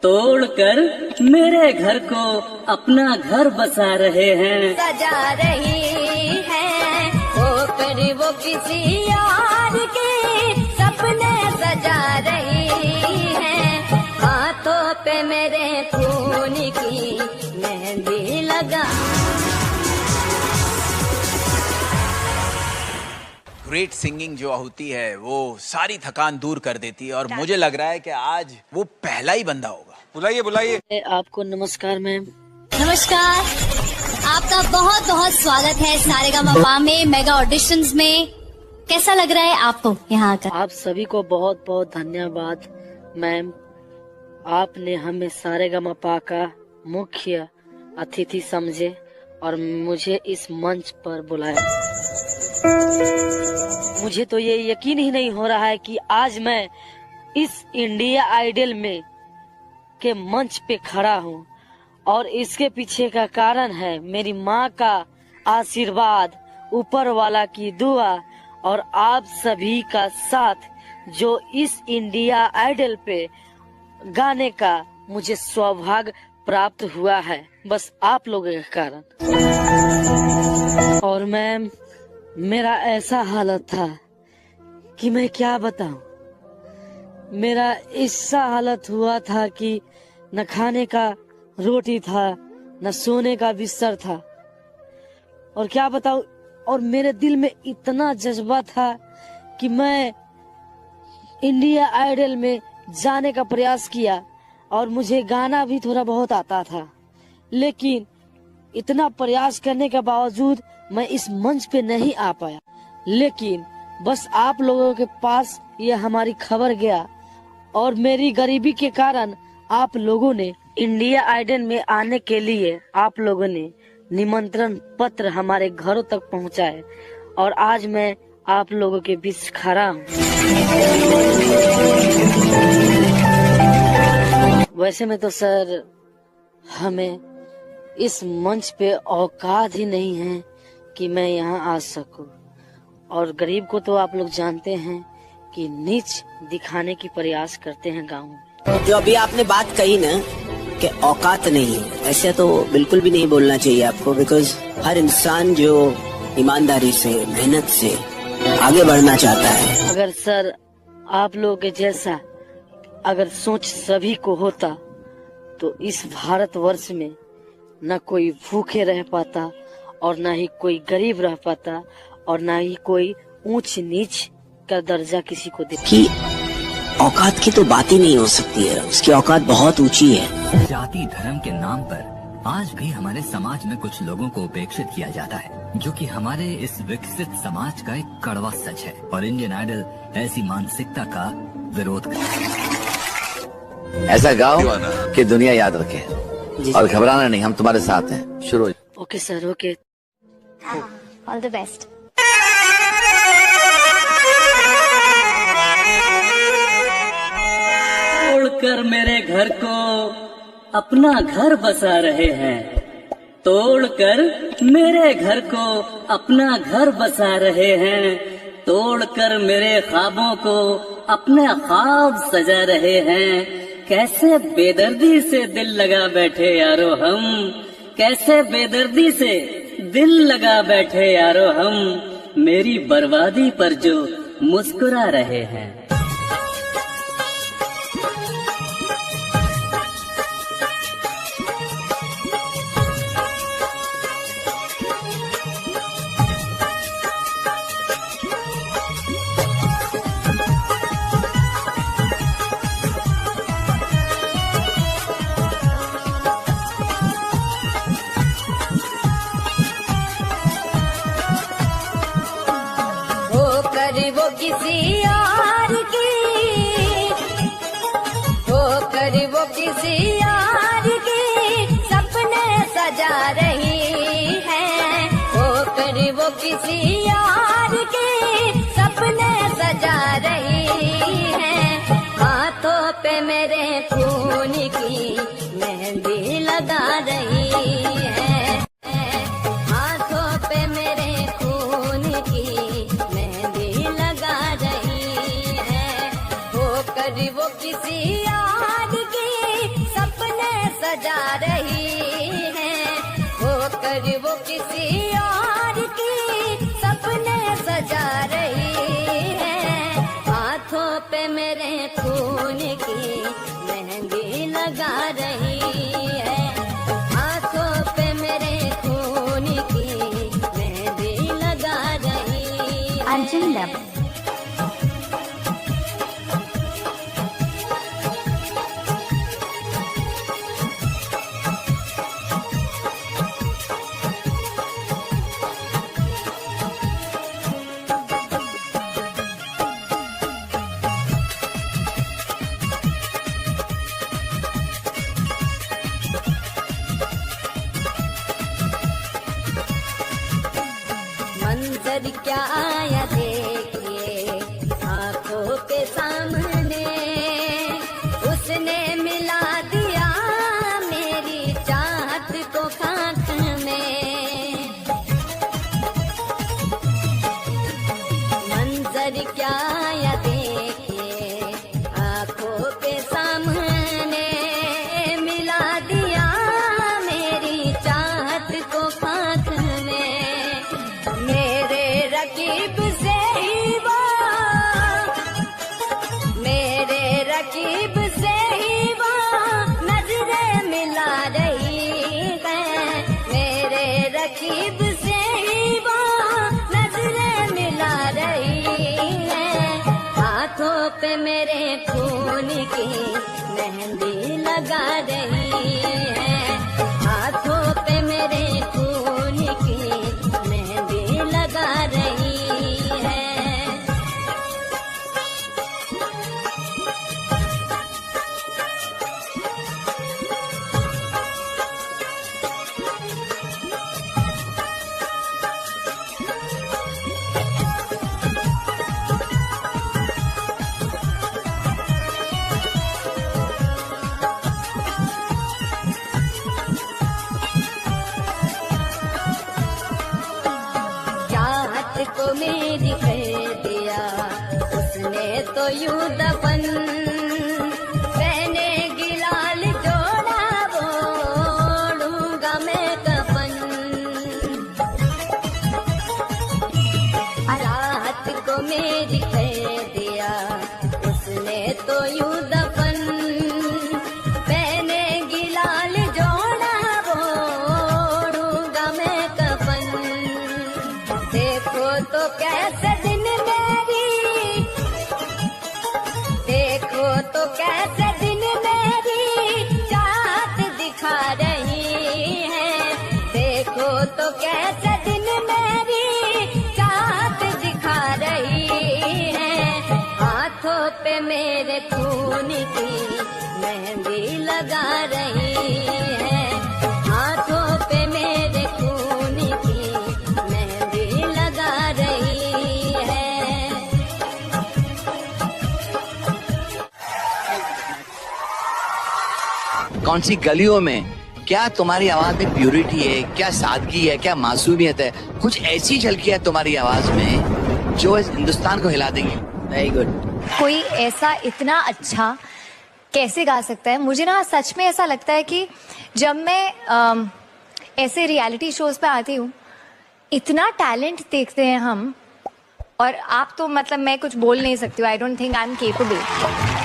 तोड़कर मेरे घर को अपना घर बसा रहे हैं, सजा रही है होकर वो किसी यार के सपने सजा रही है। हाथों पे मेरे खून की मेहंदी लगा। ग्रेट सिंगिंग जो होती है वो सारी थकान दूर कर देती है और मुझे लग रहा है कि आज वो पहला ही बंदा होगा। बुलाइए बुलाइए। आपको नमस्कार मैम। नमस्कार, आपका बहुत बहुत स्वागत है सारेगामापा में मेगा ऑडिशंस में। कैसा लग रहा है आपको यहाँ आकर? आप सभी को बहुत बहुत धन्यवाद मैम। आपने हमें सारेगामापा का मुख्य अतिथि समझे और मुझे इस मंच पर बुलाया। मुझे तो ये यकीन ही नहीं हो रहा है कि आज मैं इस इंडिया आइडल में के मंच पे खड़ा हूँ और इसके पीछे का कारण है मेरी माँ का आशीर्वाद, ऊपर वाला की दुआ और आप सभी का साथ जो इस इंडिया आइडल पे गाने का मुझे सौभाग्य प्राप्त हुआ है, बस आप लोगों के कारण। और मैम मेरा ऐसा हालत था कि मैं क्या बताऊं। मेरा ऐसा हालत हुआ था कि न खाने का रोटी था, न सोने का बिस्तर था, और क्या बताऊं। और मेरे दिल में इतना जज्बा था कि मैं इंडिया आइडल में जाने का प्रयास किया और मुझे गाना भी थोड़ा बहुत आता था, लेकिन इतना प्रयास करने के बावजूद मैं इस मंच पे नहीं आ पाया। लेकिन बस आप लोगों के पास ये हमारी खबर गया और मेरी गरीबी के कारण आप लोगों ने इंडिया आइडल में आने के लिए आप लोगों ने निमंत्रण पत्र हमारे घरों तक पहुंचाए और आज मैं आप लोगों के बीच खड़ा हूँ। वैसे में तो सर हमें इस मंच पे औकात ही नहीं है कि मैं यहाँ आ सकूं, और गरीब को तो आप लोग जानते हैं कि नीच दिखाने की प्रयास करते हैं गाँव में। जो अभी आपने बात कही ना कि औकात नहीं है, ऐसे तो बिल्कुल भी नहीं बोलना चाहिए आपको, बिकॉज हर इंसान जो ईमानदारी से मेहनत से आगे बढ़ना चाहता है। अगर सर आप लोगों के जैसा अगर सोच सभी को होता तो इस भारतवर्ष में न कोई भूखे रह पाता और न ही कोई गरीब रह पाता और न ही कोई ऊंच नीच का दर्जा किसी को दे। कि औकात की तो बात ही नहीं हो सकती है, उसकी औकात बहुत ऊंची है। जाति धर्म के नाम पर आज भी हमारे समाज में कुछ लोगों को उपेक्षित किया जाता है, जो कि हमारे इस विकसित समाज का एक कड़वा सच है। और इंडियन आइडल ऐसी मानसिकता का विरोध करता है। ऐसा गाओ कि दुनिया याद रखे और घबराना नहीं, हम तुम्हारे साथ हैं। शुरू। Okay sir, okay, all the best. तोड़कर मेरे घर को अपना घर बसा रहे हैं, तोड़कर मेरे घर को अपना घर बसा रहे हैं, तोड़कर मेरे ख्वाबों को अपने ख्वाब सजा रहे हैं। कैसे बेदर्दी से दिल लगा बैठे यारो हम, कैसे बेदर्दी से दिल लगा बैठे यारो हम, मेरी बर्बादी पर जो मुस्कुरा रहे हैं। वो किसी यार की, होकर वो किसी यार की सपने सजा रही है, होकर वो किसी यार के सपने सजा रही है। हाथों पे मेरे खून की मेहंदी लगा रही है, हाथों पे मेरे खून की वो किसी याद की सजा रही है, होकर वो किसी और की सपने सजा रही है। हाथों पे मेरे खून की मेहंदी लगा रही है, हाथों पे मेरे खून की मेहंदी लगा रही है। अर्जुन देव। मंजर क्या आया देखिए आंखों के सामने, उसने मिला दिया मेरी चाहत को खाक में। मंजर क्या आया देखिए आंखों के सामने, मिला दिया मेरी चाहत को खाक में। मेरे रकीब से ही वो, मेरे रकीब से ही वो नजरें मिला रही है, मेरे रकीब से ही वो नजरें मिला रही है। हाथों पे मेरे खून की मेहंदी लगा रही है, हाथों पे मेरे खून की मेहंदी लगा रही है। चाहत को मेरी कर दिया उसने तो यूं दफन, मैंने गिलाल जोड़ा वो ओढ़ूंगा मैं कफन। चाहत को मेरी कर दिया उसने तो यूं दफन, मैंने गिलाल जोड़ा वो ओढ़ूंगा मैं कफन। देखो तो कैसे दिन मेरी, देखो तो कैसे दिन मेरी चाहत दिखा रही है, देखो तो कैसे दिन मेरी चाहत दिखा रही है। हाथों पे मेरे खून की मेहंदी लगा रही है, हाथों पे मेरे खून की मेहंदी लगा रही है। कौन सी गलियों में क्या तुम्हारी आवाज में प्यूरिटी है, क्या सादगी है, क्या मासूमियत है? कुछ ऐसी झलकियां तुम्हारी आवाज में जो इस हिंदुस्तान को हिला देंगी। Very good. कोई ऐसा इतना अच्छा कैसे गा सकता है? मुझे ना सच में ऐसा लगता है कि जब मैं ऐसे रियलिटी शोज पे आती हूँ, इतना टैलेंट देखते हैं हम, और आप तो मतलब मैं कुछ बोल नहीं सकती हूँ। I don't think I am capable.